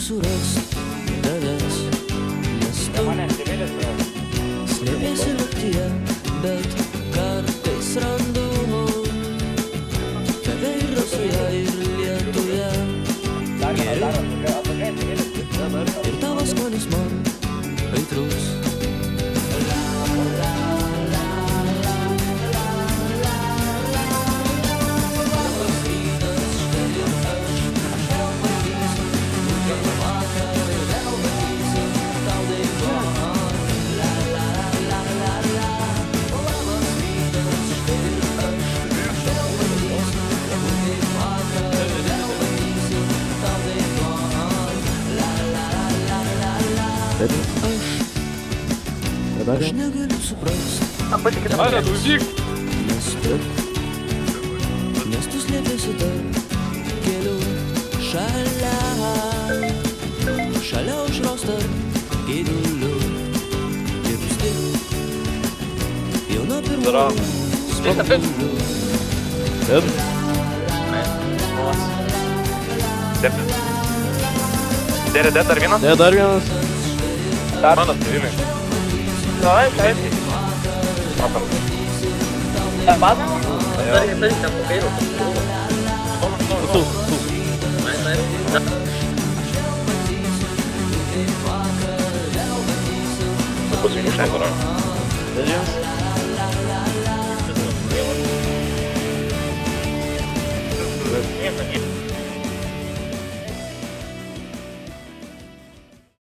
surast tavęs, nes tu slėpėsi naktyje, bet kartais randu tave ir rasoje, ir lietuje. Ir tavo skonis man aitrus. Aš negaliu suprast, nes tu slėpėsi tarp kelių šalia aušros tarp gydulių. Ir vis tik jau nuo pirmųjų spaudulių. Dėrė dar vienas? Ne, dar vienas. Mano sprendimai. Давай, дай. Matom. Padam? Dar ten pokairo. Tu. Pusvinį šengurą. Dar vienas.